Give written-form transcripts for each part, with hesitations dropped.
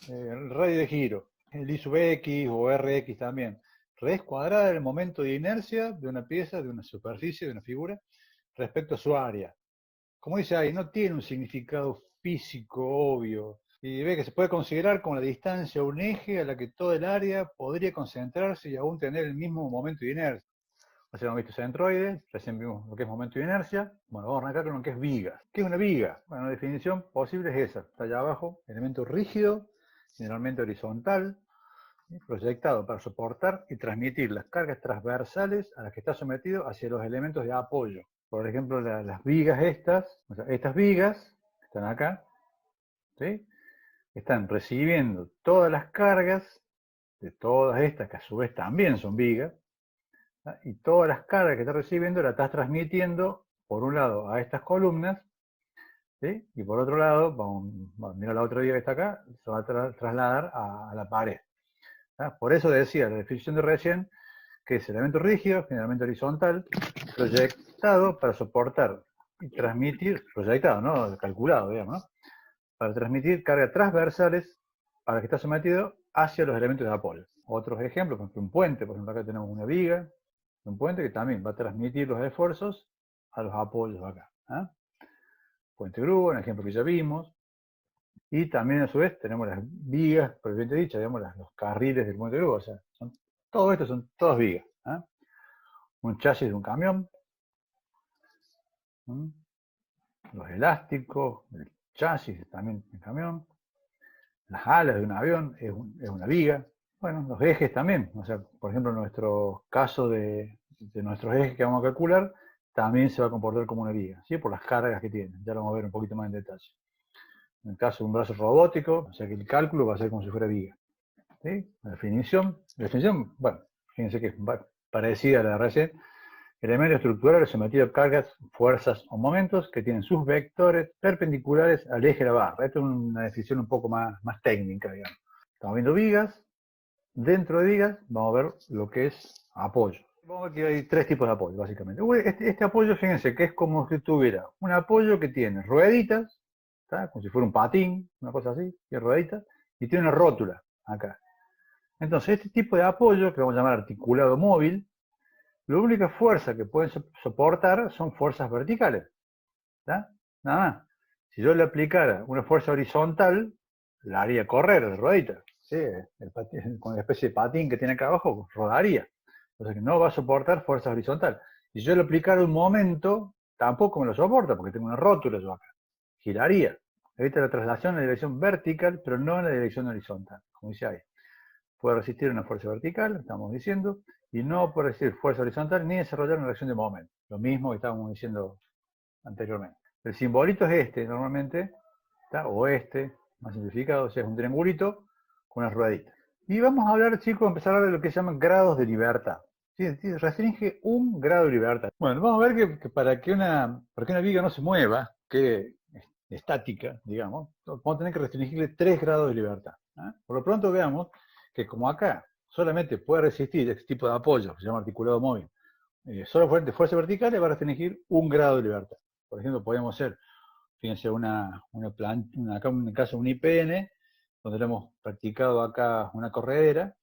el radio de giro, el I sub X o RX también. Raíz cuadrada del momento de inercia de una pieza, de una superficie, de una figura, respecto a su área. Como dice ahí, no tiene un significado físico obvio. Y ve que se puede considerar como la distancia a un eje a la que toda el área podría concentrarse y aún tener el mismo momento de inercia. O sea, hemos visto centroides, recién vimos lo que es momento de inercia. Bueno, vamos a arrancar con lo que es viga. ¿Qué es una viga? Bueno, una definición posible es esa. Está allá abajo, elemento rígido, generalmente horizontal, proyectado para soportar y transmitir las cargas transversales a las que está sometido hacia los elementos de apoyo. Por ejemplo, las vigas estas, o sea, estas vigas están acá, ¿sí? Están recibiendo todas las cargas de todas estas, que a su vez también son vigas, ¿sí? Y todas las cargas que está recibiendo las estás transmitiendo, por un lado, a estas columnas, ¿sí? Y por otro lado, mira la otra viga que está acá, se va a trasladar a la pared. ¿Sí? Por eso decía la definición de recién, que es elemento rígido, generalmente horizontal, proyectado para soportar y transmitir, proyectado, ¿no? Calculado, digamos, ¿no? Para transmitir cargas transversales a las que está sometido hacia los elementos de apoyo. Otros ejemplos, por ejemplo, un puente, por ejemplo, acá tenemos una viga, un puente que también va a transmitir los esfuerzos a los apoyos acá. ¿Eh? Puente grúa, un ejemplo que ya vimos. Y también a su vez tenemos las vigas, propiamente dichas, digamos, los carriles del puente grúa. O sea, todo esto son todas vigas. ¿Eh? Un chasis de un camión, los elásticos, el chasis también del camión, las alas de un avión es una viga, bueno, los ejes también, o sea, por ejemplo, en nuestro caso de nuestros ejes que vamos a calcular, también se va a comportar como una viga, ¿sí? Por las cargas que tiene, ya lo vamos a ver un poquito más en detalle. En el caso de un brazo robótico, o sea que el cálculo va a ser como si fuera viga, ¿sí? La definición, bueno, fíjense que es parecida a la de recién. Elemento estructural sometido a cargas, fuerzas o momentos que tienen sus vectores perpendiculares al eje de la barra. Esto es una definición un poco más técnica, digamos. Estamos viendo vigas. Dentro de vigas vamos a ver lo que es apoyo. Vamos a ver que hay tres tipos de apoyo, básicamente. Este apoyo, fíjense, que es como si tuviera un apoyo que tiene rueditas, ¿tá? Como si fuera un patín, una cosa así, que rueditas, y tiene una rótula acá. Entonces, este tipo de apoyo, que vamos a llamar articulado móvil, la única fuerza que pueden soportar son fuerzas verticales. ¿Tá? Nada más. Si yo le aplicara una fuerza horizontal, la haría correr la ruedita. ¿Sí? Con la especie de patín que tiene acá abajo, rodaría. O sea que no va a soportar fuerza horizontal. Si yo le aplicara un momento, tampoco me lo soporta, porque tengo una rótula yo acá. Giraría. Evita la traslación en la dirección vertical, pero no en la dirección horizontal, como dice ahí. Puede resistir una fuerza vertical, estamos diciendo, y no puede resistir fuerza horizontal ni desarrollar una reacción de momento. Lo mismo que estábamos diciendo anteriormente. El simbolito es este, normalmente, ¿tá? O este, más simplificado, o sea, es un triangulito con unas rueditas. Y vamos a hablar, chicos, empezar a hablar de lo que se llaman grados de libertad. ¿Sí? Restringe un grado de libertad. Bueno, vamos a ver que para que una viga no se mueva, que es estática, digamos, vamos a tener que restringirle 3 grados de libertad. ¿Eh? Por lo pronto veamos que como acá solamente puede resistir este tipo de apoyo, que se llama articulado móvil, solo de fuerza vertical, le va a restringir un grado de libertad. Por ejemplo, podemos hacer, fíjense, acá en el caso un IPN, donde le hemos practicado acá una corredera.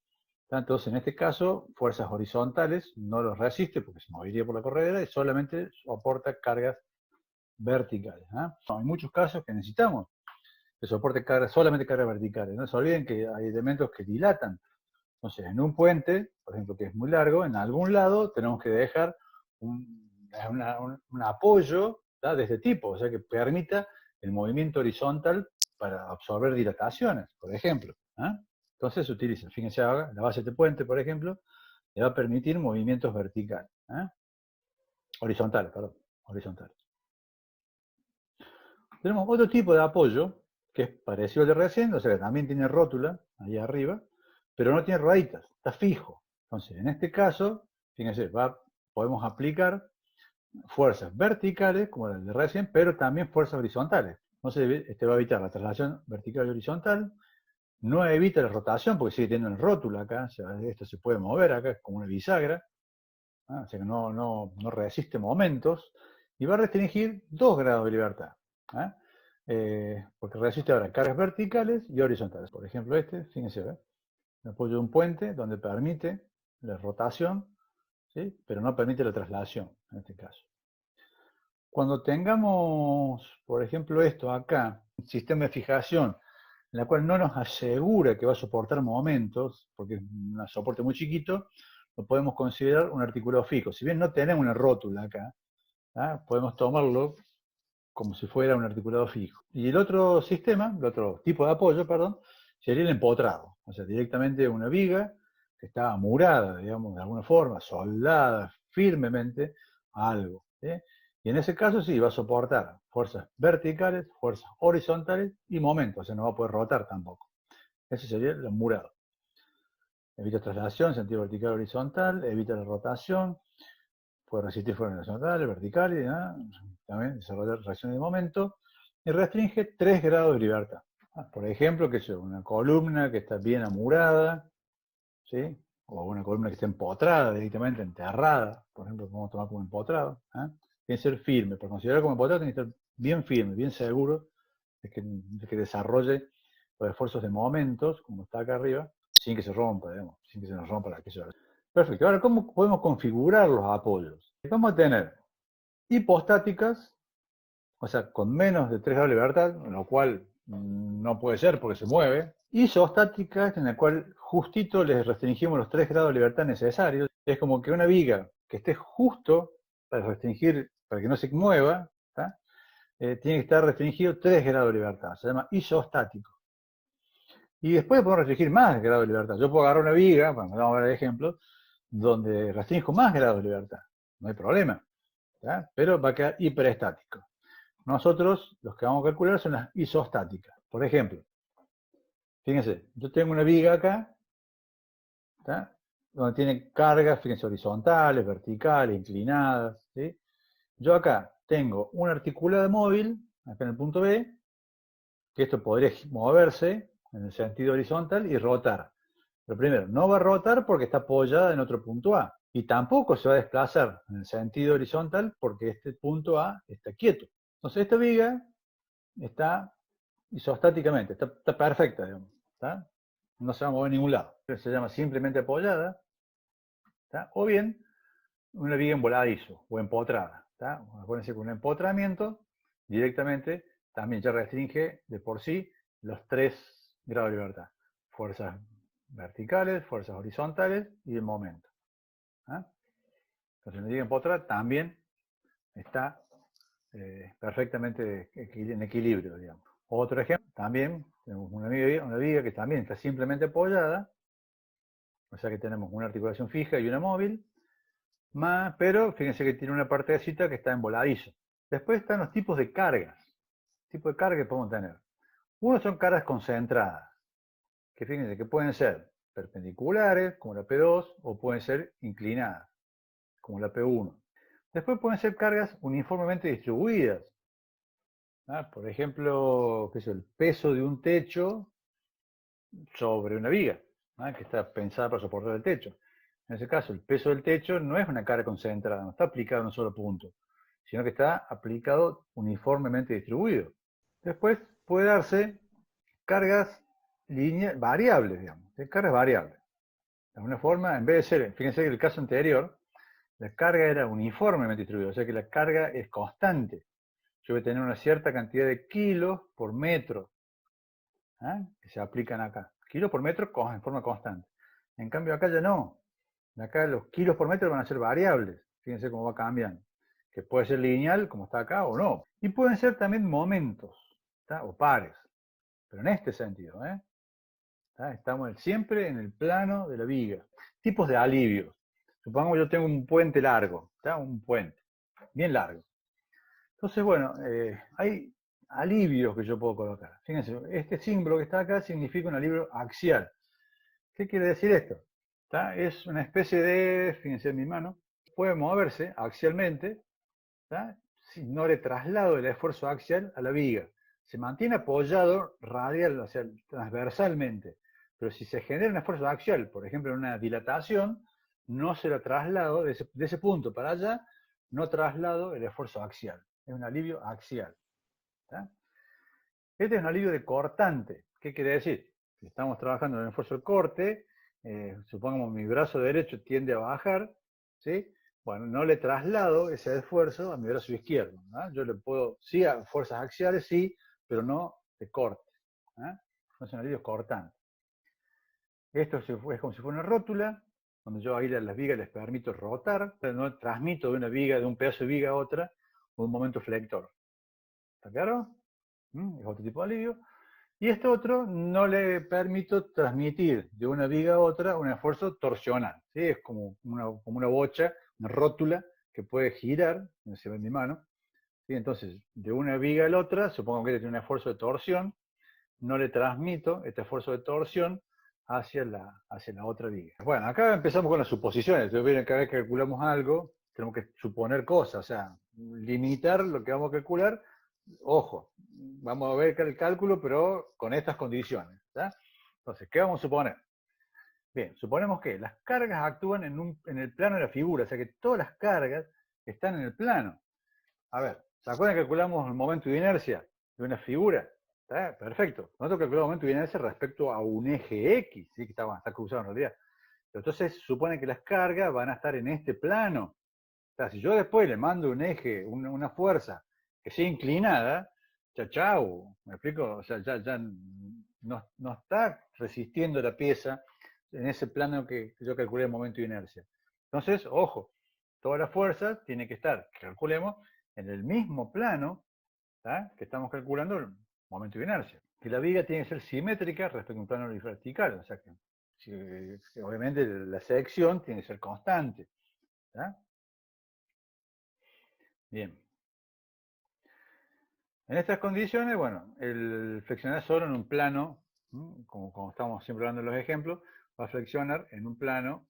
Entonces, en este caso, fuerzas horizontales no los resiste porque se movería por la corredera y solamente soporta cargas verticales. Hay muchos casos que necesitamos que soporte solamente cargas verticales. No se olviden que hay elementos que dilatan. Entonces, en un puente, por ejemplo, que es muy largo, en algún lado tenemos que dejar un apoyo, ¿tá? De este tipo, o sea, que permita el movimiento horizontal para absorber dilataciones, por ejemplo. Entonces se utiliza, fíjense ahora, la base de este puente, por ejemplo, le va a permitir movimientos verticales, horizontales, perdón, horizontales. Tenemos otro tipo de apoyo, que es parecido al de recién, o sea, que también tiene rótula, ahí arriba, pero no tiene rueditas, está fijo. Entonces, en este caso, fíjense, podemos aplicar fuerzas verticales, como las de recién, pero también fuerzas horizontales. Entonces, este va a evitar la traslación vertical y horizontal, no evita la rotación, porque sigue teniendo el rótulo acá, o sea, esto se puede mover acá, es como una bisagra, o sea que no resiste momentos, y va a restringir 2 grados de libertad. porque resiste ahora cargas verticales y horizontales. Por ejemplo, fíjense, me apoyo de un puente donde permite la rotación, ¿sí? Pero no permite la traslación, en este caso. Cuando tengamos, por ejemplo, esto acá, un sistema de fijación, en la cual no nos asegura que va a soportar momentos, porque es un soporte muy chiquito, lo podemos considerar un articulado fijo. Si bien no tenemos una rótula acá, podemos tomarlo como si fuera un articulado fijo. Y el otro sistema, el otro tipo de apoyo, perdón, sería el empotrado. O sea, directamente una viga que está amurada, digamos, de alguna forma, soldada firmemente a algo. Y en ese caso sí, va a soportar fuerzas verticales, fuerzas horizontales y momentos, o sea, no va a poder rotar tampoco. Ese sería el amurado. Evita traslación, sentido vertical horizontal, evita la rotación, puede resistir fuerzas horizontales, verticales, también desarrollar reacciones de momento, y restringe 3 grados de libertad. Por ejemplo, que es una columna que está bien amurada, ¿sí? O una columna que está empotrada, directamente enterrada, por ejemplo, podemos tomar como empotrado. Tiene que ser firme, para considerar como empotrado tiene que estar bien firme, bien seguro de que desarrolle los esfuerzos de momentos, como está acá arriba, sin que se rompa, digamos, sin que se nos rompa la queso. Perfecto. Ahora, ¿cómo podemos configurar los apoyos? Vamos a tener hipostáticas, o sea, con menos de 3 grados de libertad, lo cual no puede ser porque se mueve, isostáticas, en la cual justito les restringimos los 3 grados de libertad necesarios. Es como que una viga que esté justo para restringir, para que no se mueva, tiene que estar restringido 3 grados de libertad, se llama isostático. Y después podemos restringir más grados de libertad. Yo puedo agarrar una viga, bueno, vamos a ver el ejemplo, donde restringo más grados de libertad. No hay problema, pero va a quedar hiperestático. Nosotros los que vamos a calcular son las isostáticas. Por ejemplo, fíjense, yo tengo una viga acá, donde tiene cargas, fíjense, horizontales, verticales, inclinadas. ¿Sí? Yo acá tengo una articulada móvil, acá en el punto B, que esto podría moverse en el sentido horizontal y rotar. Pero primero, no va a rotar porque está apoyada en otro punto A. Y tampoco se va a desplazar en el sentido horizontal porque este punto A está quieto. Entonces esta viga está isostáticamente, está perfecta, digamos. No se va a mover a ningún lado. Se llama simplemente apoyada. O bien una viga en voladizo o empotrada. Acuérdense que un empotramiento directamente también ya restringe de por sí los 3 grados de libertad. Fuerzas verticales, fuerzas horizontales y el momento. Entonces una viga empotrada también está perfectamente en equilibrio, digamos. Otro ejemplo, también tenemos una viga que también está simplemente apoyada, o sea que tenemos una articulación fija y una móvil, pero fíjense que tiene una partecita que está en voladizo. Después están los tipos de cargas. Tipos de cargas que podemos tener. Uno son cargas concentradas, que fíjense que pueden ser perpendiculares, como la P2, o pueden ser inclinadas, como la P1. Después pueden ser cargas uniformemente distribuidas. Por ejemplo, ¿qué es el peso de un techo sobre una viga, que está pensada para soportar el techo? En ese caso, el peso del techo no es una carga concentrada, no está aplicado en un solo punto, sino que está aplicado uniformemente distribuido. Después puede darse cargas variables, digamos, cargas variables. De alguna forma, en vez de ser, fíjense que el caso anterior, la carga era uniformemente distribuida, o sea que la carga es constante. Yo voy a tener una cierta cantidad de kilos por metro que se aplican acá. Kilos por metro en forma constante. En cambio acá ya no. Acá los kilos por metro van a ser variables. Fíjense cómo va cambiando. Que puede ser lineal, como está acá, o no. Y pueden ser también momentos, o pares. Pero en este sentido, estamos siempre en el plano de la viga. Tipos de alivios. Supongamos que yo tengo un puente largo, un puente, bien largo. Entonces, bueno, hay alivios que yo puedo colocar. Fíjense, este símbolo que está acá significa un alivio axial. ¿Qué quiere decir esto? Es una especie de, fíjense en mi mano, puede moverse axialmente, si no le traslado el esfuerzo axial a la viga. Se mantiene apoyado radial, o sea, transversalmente. Pero si se genera un esfuerzo axial, por ejemplo en una dilatación, no se lo traslado de ese punto para allá, no traslado el esfuerzo axial. Es un alivio axial. Este es un alivio de cortante. ¿Qué quiere decir? Si estamos trabajando en el esfuerzo de corte, supongamos mi brazo derecho tiende a bajar, ¿sí? Bueno, no le traslado ese esfuerzo a mi brazo izquierdo, ¿no? Yo le puedo, sí, a fuerzas axiales, sí, pero no de corte, ¿no? Es un alivio cortante. Esto es como si fuera una rótula, donde yo ahí las vigas les permito rotar, pero no transmito de una viga, de un pedazo de viga a otra, con un momento flector. ¿Está claro? Es otro tipo de alivio. Y este otro no le permito transmitir de una viga a otra un esfuerzo torsional. ¿Sí? Es como una bocha, una rótula que puede girar, se ve en mi mano. ¿Sí? Entonces, de una viga a la otra, supongo que tiene un esfuerzo de torsión, no le transmito este esfuerzo de torsión hacia la otra viga. Bueno, acá empezamos con las suposiciones. Entonces, cada vez que calculamos algo, tenemos que suponer cosas, o sea, limitar lo que vamos a calcular. Ojo, vamos a ver el cálculo, pero con estas condiciones. ¿Tá? Entonces, ¿qué vamos a suponer? Bien, suponemos que las cargas actúan en el plano de la figura, o sea que todas las cargas están en el plano. A ver, ¿se acuerdan que calculamos el momento de inercia de una figura? ¿Está? Perfecto. Nosotros calculamos el momento de inercia respecto a un eje X, ¿sí? Que está cruzado en realidad. Entonces, supone que las cargas van a estar en este plano. O sea, si yo después le mando un eje, una fuerza que sea inclinada, chau, ¿me explico? O sea, ya no está resistiendo la pieza en ese plano que yo calculé el momento de inercia. Entonces, ojo, toda la fuerza tiene que estar, calculemos, en el mismo plano, ¿tá? Que estamos calculando el momento de inercia. Que la viga tiene que ser simétrica respecto a un plano vertical, o sea que obviamente la sección tiene que ser constante. ¿Tá? Bien. En estas condiciones, bueno, el flexionar solo en un plano, como estamos siempre hablando en los ejemplos, va a flexionar en un plano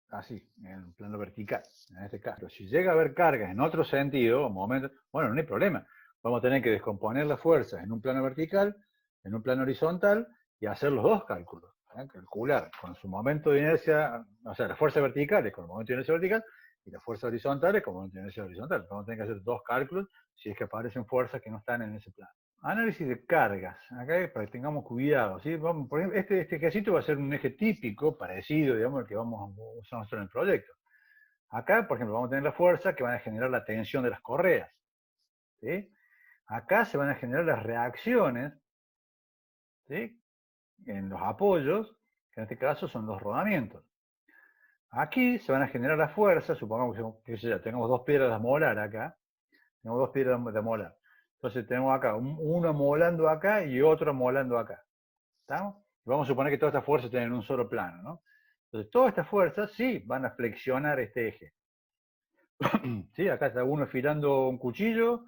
así, en un plano vertical, en este caso. Pero si llega a haber cargas en otro sentido, momentos, bueno, no hay problema. Vamos a tener que descomponer las fuerzas en un plano vertical, en un plano horizontal, y hacer los dos cálculos. Calcular con su momento de inercia, o sea, las fuerzas verticales con el momento de inercia vertical, y las fuerzas horizontales con el momento de inercia horizontal. Vamos a tener que hacer dos cálculos si es que aparecen fuerzas que no están en ese plano. Análisis de cargas. Acá para que tengamos cuidado. ¿Sí? Vamos, por ejemplo, este ejercicio va a ser un eje típico, parecido, digamos, al que vamos a usar nosotros en el proyecto. Acá, por ejemplo, vamos a tener la fuerza que van a generar la tensión de las correas. ¿Sí? Acá se van a generar las reacciones, ¿sí? En los apoyos, que en este caso son los rodamientos. Aquí se van a generar las fuerzas, supongamos que ya tenemos dos piedras de molar acá, tenemos dos piedras de molar. Entonces tenemos acá uno molando acá y otro molando acá. ¿Estamos? Y vamos a suponer que todas estas fuerzas estén en un solo plano, ¿no? Entonces todas estas fuerzas sí van a flexionar este eje. ¿Sí? Acá está uno afilando un cuchillo,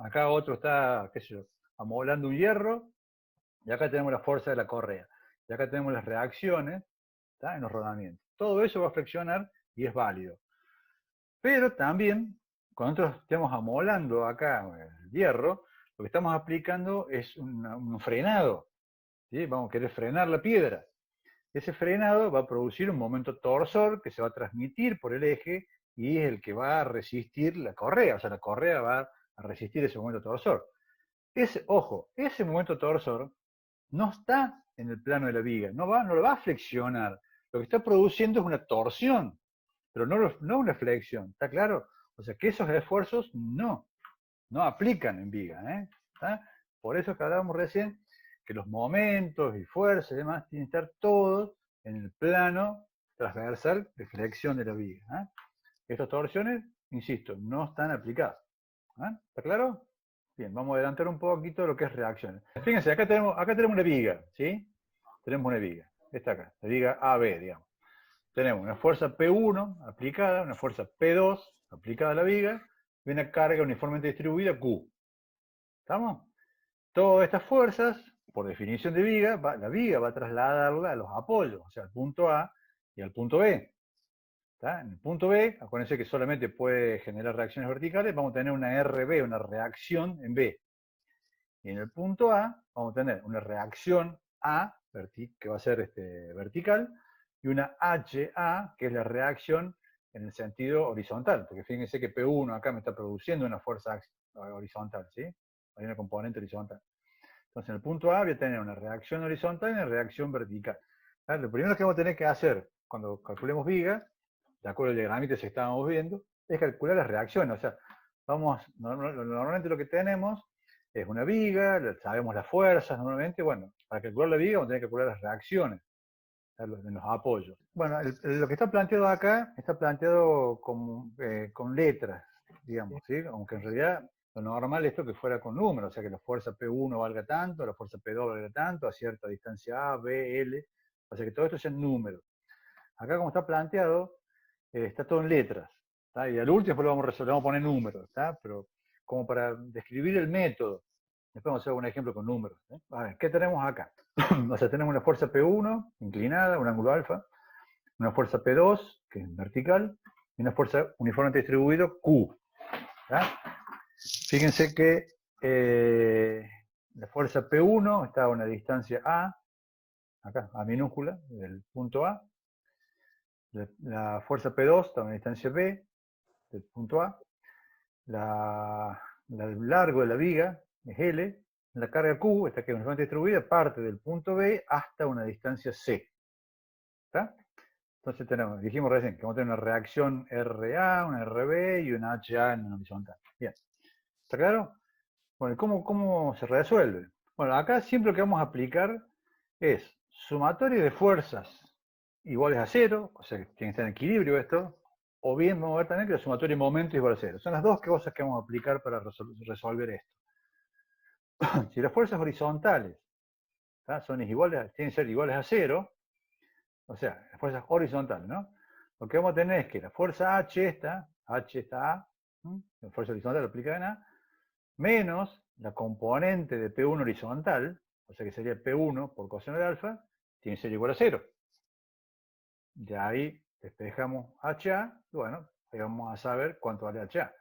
acá otro está, qué sé yo, amoldando un hierro, y acá tenemos la fuerza de la correa. Y acá tenemos las reacciones, ¿está? En los rodamientos. Todo eso va a flexionar y es válido. Pero también, cuando nosotros estemos amolando acá el hierro, lo que estamos aplicando es un frenado. ¿Sí? Vamos a querer frenar la piedra. Ese frenado va a producir un momento torsor que se va a transmitir por el eje y es el que va a resistir la correa. O sea, la correa va a resistir ese momento torsor. Ojo, ese momento torsor no está en el plano de la viga, no lo va a flexionar. Lo que está produciendo es una torsión, pero no una flexión. ¿Está claro? O sea, que esos esfuerzos no aplican en viga. ¿Está? Por eso que hablábamos recién que los momentos y fuerzas y demás tienen que estar todos en el plano transversal de flexión de la viga. Estas torsiones, insisto, no están aplicadas. ¿Está claro? Bien, vamos a adelantar un poquito lo que es reacciones. Fíjense, acá tenemos una viga, ¿sí? Tenemos una viga, esta acá, la viga AB, digamos. Tenemos una fuerza P1 aplicada, una fuerza P2 aplicada a la viga, y una carga uniformemente distribuida Q. ¿Estamos? Todas estas fuerzas, por definición de viga, la viga va a trasladarla a los apoyos, o sea, al punto A y al punto B. ¿Está? En el punto B, acuérdense que solamente puede generar reacciones verticales, vamos a tener una RB, una reacción en B. Y en el punto A vamos a tener una reacción A, que va a ser vertical, y una HA, que es la reacción en el sentido horizontal, porque fíjense que P1 acá me está produciendo una fuerza horizontal, ¿sí? Hay una componente horizontal. Entonces en el punto A voy a tener una reacción horizontal y una reacción vertical. Lo primero que vamos a tener que hacer cuando calculemos viga, de acuerdo al diagramita que estábamos viendo, es calcular las reacciones. O sea, normalmente lo que tenemos es una viga, sabemos las fuerzas normalmente. Bueno, para calcular la viga vamos a tener que calcular las reacciones en los apoyos. Bueno, lo que está planteado acá está planteado con letras, digamos, ¿sí? Aunque en realidad lo normal es esto que fuera con números, o sea que la fuerza P1 valga tanto, la fuerza P2 valga tanto, a cierta distancia A, B, L, o sea que todo esto es en números. Acá como está planteado, está todo en letras, ¿tá? Y al último después lo vamos a resolver, vamos a poner números, ¿tá? Pero como para describir el método, después vamos a hacer un ejemplo con números. A ver, ¿qué tenemos acá? O sea, tenemos una fuerza P1 inclinada, un ángulo alfa, una fuerza P2, que es vertical, y una fuerza uniformemente distribuida, Q. ¿Tá? Fíjense que la fuerza P1 está a una distancia A, acá, A minúscula, del punto A. La fuerza P2 está a una distancia B, del punto A. El largo de la viga es L. La carga Q, esta que es uniformemente distribuida, parte del punto B hasta una distancia C. ¿Está? Entonces dijimos recién que vamos a tener una reacción RA, una RB y una HA en la horizontal. Bien. ¿Está claro? Bueno, ¿cómo se resuelve? Bueno, acá siempre lo que vamos a aplicar es sumatorio de fuerzas iguales a cero, o sea que tiene que estar en equilibrio esto, o bien vamos a ver también que el sumatorio de momentos es igual a cero. Son las dos cosas que vamos a aplicar para resolver esto. Si las fuerzas horizontales tienen que ser iguales a cero, o sea, las fuerzas horizontales, ¿no? Lo que vamos a tener es que la fuerza H está A, la fuerza horizontal aplicada en A, menos la componente de P1 horizontal, o sea que sería P1 por coseno de alfa, tiene que ser igual a cero. Ya ahí despejamos HA, y bueno, ahí vamos a saber cuánto vale HA.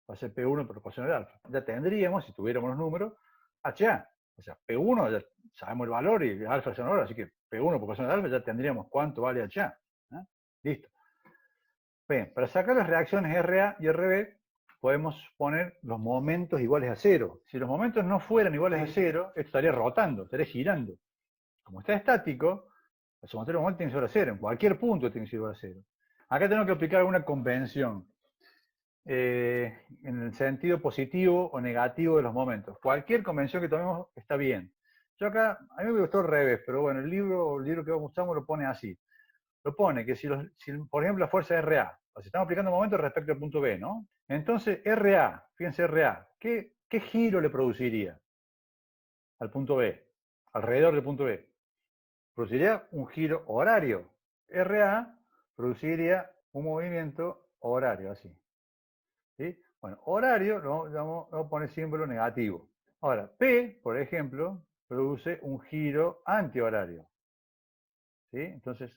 Va a ser P1 por coseno de alfa. Ya tendríamos, si tuviéramos los números, HA. O sea, P1 ya sabemos el valor y alfa es el valor, así que P1 por coseno de alfa ya tendríamos cuánto vale HA. ¿Eh? Listo. Bien, para sacar las reacciones RA y RB, podemos poner los momentos iguales a cero. Si los momentos no fueran iguales a cero, esto estaría rotando, estaría girando. Como está estático, el sumatorio de momentos tiene que ser igual a cero, en cualquier punto tiene que ser igual a cero. Acá tenemos que aplicar alguna convención en el sentido positivo o negativo de los momentos. Cualquier convención que tomemos está bien. Yo acá, a mí me gustó al revés, pero bueno, el libro que usamos lo pone así. Lo pone que si por ejemplo, la fuerza es RA, o si estamos aplicando momentos respecto al punto B, ¿no? Entonces, RA, fíjense RA, ¿qué giro le produciría al punto B, alrededor del punto B? Produciría un giro horario. RA produciría un movimiento horario, así. ¿Sí? Bueno, horario lo vamos a poner símbolo negativo. Ahora, P, por ejemplo, produce un giro antihorario. ¿Sí? Entonces,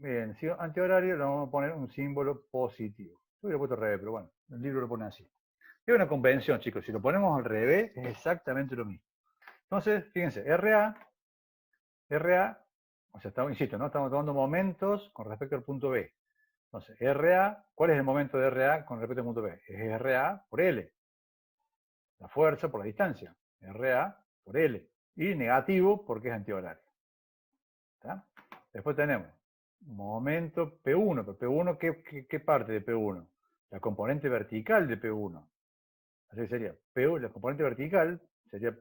en antihorario le vamos a poner un símbolo positivo. Yo hubiera puesto al revés, pero bueno, el libro lo pone así. Es una convención, chicos. Si lo ponemos al revés, es exactamente lo mismo. Entonces, fíjense, RA, o sea, insisto, ¿no? Estamos tomando momentos con respecto al punto B. Entonces, RA, ¿cuál es el momento de RA con respecto al punto B? Es RA por L. La fuerza por la distancia. RA por L. Y negativo porque es antihorario. ¿Está? Después tenemos momento P1. Pero P1, ¿qué parte de P1? La componente vertical de P1. Así sería P1, la componente vertical sería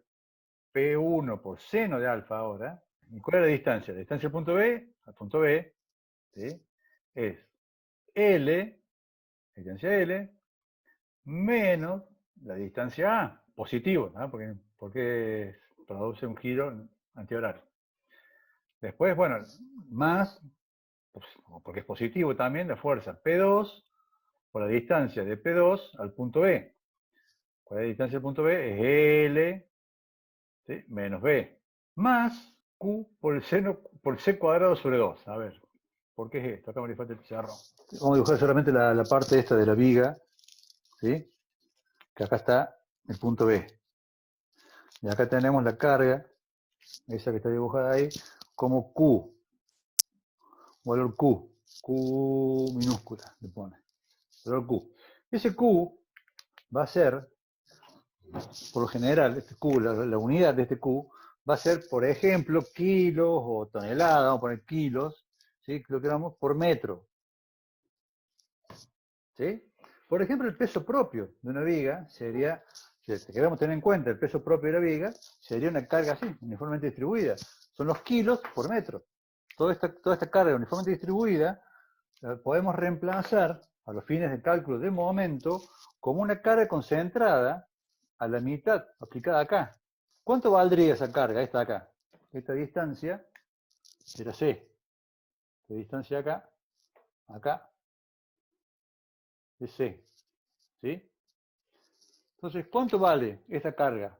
P1 por seno de alfa ahora. ¿Y cuál es la distancia? La distancia del punto B al punto B, ¿sí? Es L, la distancia L, menos la distancia A, positivo, ¿no? Porque produce un giro antihorario. Después, bueno, más, pues, porque es positivo también, la fuerza P2 por la distancia de P2 al punto B. ¿Cuál es la distancia del punto B? Es L, ¿sí? Menos B, más Q por C cuadrado sobre 2. A ver, ¿por qué es esto? Acá me falta el pizarrón. Vamos a dibujar solamente la parte esta de la viga, ¿sí? Que acá está el punto B. Y acá tenemos la carga, esa que está dibujada ahí, como Q, valor Q minúscula, le pone, valor Q. Ese Q va a ser, por lo general, este Q, la unidad de este Q, va a ser, por ejemplo, kilos o toneladas, vamos a poner kilos, ¿sí? Lo que damos por metro. ¿Sí? Por ejemplo, el peso propio de una viga sería, si queremos tener en cuenta el peso propio de la viga, sería una carga así, uniformemente distribuida. Son los kilos por metro. Toda esta carga uniformemente distribuida la podemos reemplazar a los fines de cálculo de momento como una carga concentrada a la mitad aplicada acá. ¿Cuánto valdría esa carga, esta de acá? Esta distancia era C. Esta distancia acá, acá, es C. ¿Sí? Entonces, ¿cuánto vale esta carga?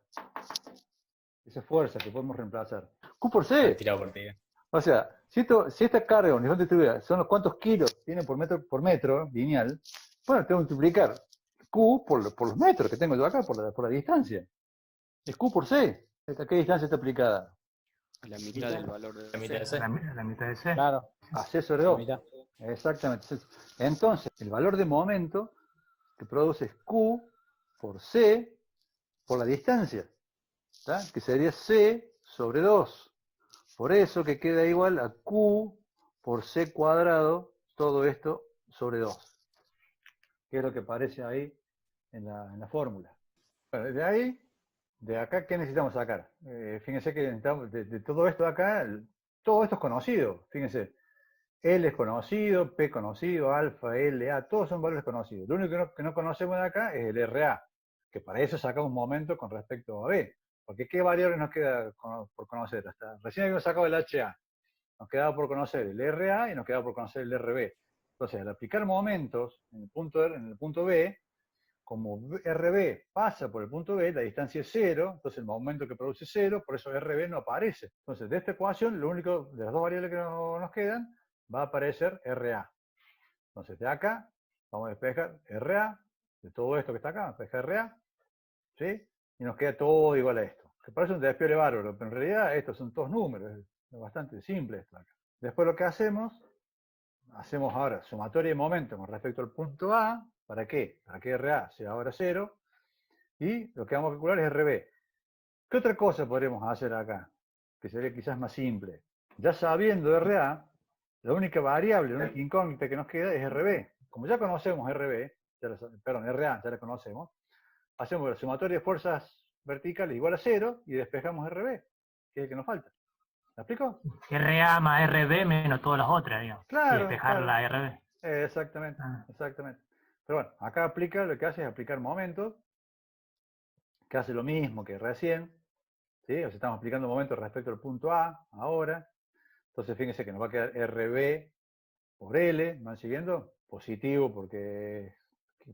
Esa fuerza que podemos reemplazar. Q por C. Tirado por tierra. O sea, si esta carga uniforme distribuida son los cuántos kilos tiene por metro lineal, bueno, tengo que multiplicar Q por los metros que tengo yo acá, por la distancia. Es Q por C. ¿A qué distancia está aplicada? La mitad del valor de La mitad de C. C. La mitad de C. Claro, A C sobre la 2. mitad. Exactamente. Entonces, el valor de momento que produce es Q por C por la distancia, ¿tá? Que sería C sobre 2. Por eso que queda igual a Q por C cuadrado, todo esto sobre 2. Que es lo que aparece ahí en la fórmula. Bueno, de ahí, de acá, ¿qué necesitamos sacar? Fíjense que necesitamos, de todo esto de acá, todo esto es conocido. Fíjense, L es conocido, P conocido, alfa, L, A, todos son valores conocidos. Lo único que no conocemos de acá es el RA, que para eso sacamos un momento con respecto a B. Porque ¿qué variable nos queda por conocer? Hasta recién habíamos sacado el HA. Nos quedaba por conocer el RA y nos quedaba por conocer el RB. Entonces, al aplicar momentos en el punto B, como RB pasa por el punto B, la distancia es 0, entonces el momento que produce 0, por eso RB no aparece. Entonces, de esta ecuación, lo único de las dos variables que nos quedan, va a aparecer RA. Entonces, de acá, vamos a despejar RA, de todo esto que está acá, despejar RA, ¿sí? Y nos queda todo igual a esto. Que parece un despiole bárbaro, pero en realidad estos son todos números, es bastante simple esto acá. Después lo que hacemos ahora sumatoria de momento con respecto al punto A, ¿para qué? Para que RA sea ahora 0, y lo que vamos a calcular es RB. ¿Qué otra cosa podríamos hacer acá? Que sería quizás más simple. Ya sabiendo RA, la única variable, la única incógnita que nos queda es RB. Como ya conocemos RA, ya la conocemos, hacemos la sumatoria de fuerzas verticales igual a 0 y despejamos RB, que es el que nos falta. ¿Me explico? RA más RB menos todas las otras, digamos. Claro, Y despejar claro. la RB. Exactamente, exactamente. Pero bueno, acá lo que hace es aplicar momentos, que hace lo mismo que recién, ¿sí? O sea, estamos aplicando momentos respecto al punto A, ahora. Entonces, fíjense que nos va a quedar RB por L, ¿van siguiendo? Positivo porque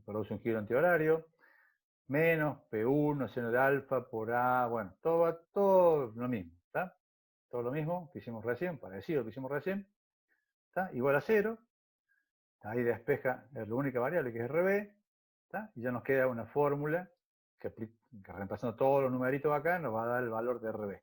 produce un giro antihorario, menos P1 seno de alfa por A, bueno, todo lo mismo, ¿está? Todo lo mismo que hicimos recién, parecido a lo que hicimos recién, ¿está? Igual a 0, ahí despeja la única variable que es RB, ¿está? Y ya nos queda una fórmula que reemplazando todos los numeritos acá nos va a dar el valor de RB.